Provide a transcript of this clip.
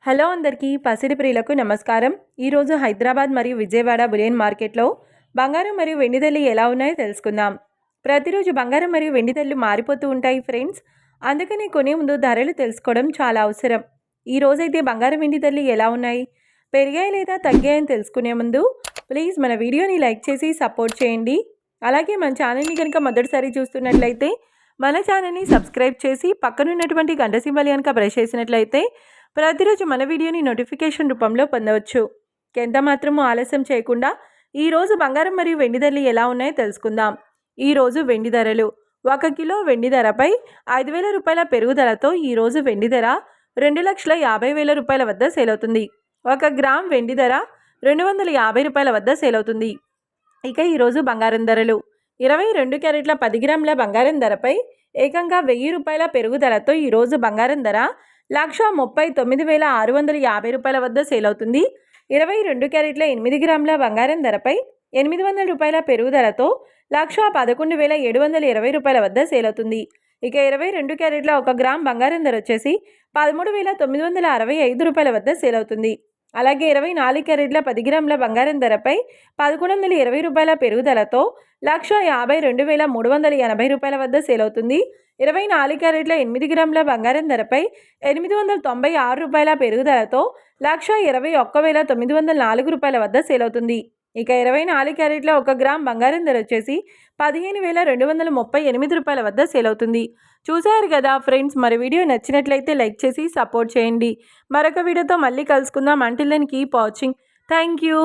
Hello అందరికీ పసిడి ప్రియులకు నమస్కారం. ఈరోజు హైదరాబాద్ మరియు విజయవాడ బులియన్ మార్కెట్లో బంగారం మరియు వెండి ధరలు ఎలా ఉన్నాయో తెలుసుకుందాం. ప్రతిరోజు బంగారం మరియు వెండి ధరలు మారిపోతూ ఉంటాయి ఫ్రెండ్స్. అందుకని కొనే ముందు ధరలు తెలుసుకోవడం చాలా అవసరం. ఈ రోజైతే బంగారం వెండి ధరలు ఎలా ఉన్నాయి, పెరిగాయి లేదా తగ్గాయని తెలుసుకునే ముందు ప్లీజ్ మన వీడియోని లైక్ చేసి సపోర్ట్ చేయండి. అలాగే మన ఛానల్ని కనుక మొదటిసారి చూస్తున్నట్లయితే మన ఛానల్ని సబ్స్క్రైబ్ చేసి పక్కనున్నటువంటి గంట సింబల్ కనుక ప్రెస్ చేసినట్లయితే ప్రతిరోజు మన వీడియోని నోటిఫికేషన్ రూపంలో పొందవచ్చు. ఎంత మాత్రము ఆలస్యం చేయకుండా ఈరోజు బంగారం మరియు వెండి ధరలు ఎలా ఉన్నాయో తెలుసుకుందాం. ఈరోజు వెండి ధరలు 1 కిలో వెండి ధరపై 5,000 రూపాయల పెరుగుదలతో ఈరోజు వెండి ధర 2,50,000 రూపాయల వద్ద సేల్ అవుతుంది. 1 గ్రామ్ వెండి ధర 250 రూపాయల వద్ద సేల్ అవుతుంది. ఇక ఈరోజు బంగారం ధరలు 22 క్యారెట్ల 10 గ్రాముల బంగారం ధరపై ఏకంగా 1,000 రూపాయల పెరుగుదలతో ఈరోజు బంగారం ధర 1,39,650 రూపాయల వద్ద సేల్ అవుతుంది. 22 క్యారెట్ల 8 గ్రాముల బంగారం ధరపై 800 రూపాయల పెరుగుదలతో 1,11,720 రూపాయల వద్ద సేల్ అవుతుంది. ఇక 22 క్యారెట్ల 1 గ్రామ్ బంగారం ధర వచ్చేసి 13,965 రూపాయల వద్ద సేల్ అవుతుంది. అలాగే 24 క్యారెట్ల 10 గ్రాముల బంగారం ధరపై 1,120 రూపాయల పెరుగుదలతో 1,52,380 రూపాయల వద్ద సేల్ అవుతుంది. 24 క్యారెట్ల 8 గ్రాముల బంగారం ధరపై 896 రూపాయల పెరుగుదలతో 1,21,904 రూపాయల వద్ద సేల్ అవుతుంది. ఇక 24 క్యారెట్ల 1 గ్రామ్ బంగారం ధర వచ్చేసి 15,238 రూపాయల వద్ద సేల్ అవుతుంది. చూసారు కదా ఫ్రెండ్స్, మరి వీడియో నచ్చినట్లయితే లైక్ చేసి సపోర్ట్ చేయండి. మరొక వీడియోతో మళ్ళీ కలుసుకుందాం. Until then keep watching. Thank you.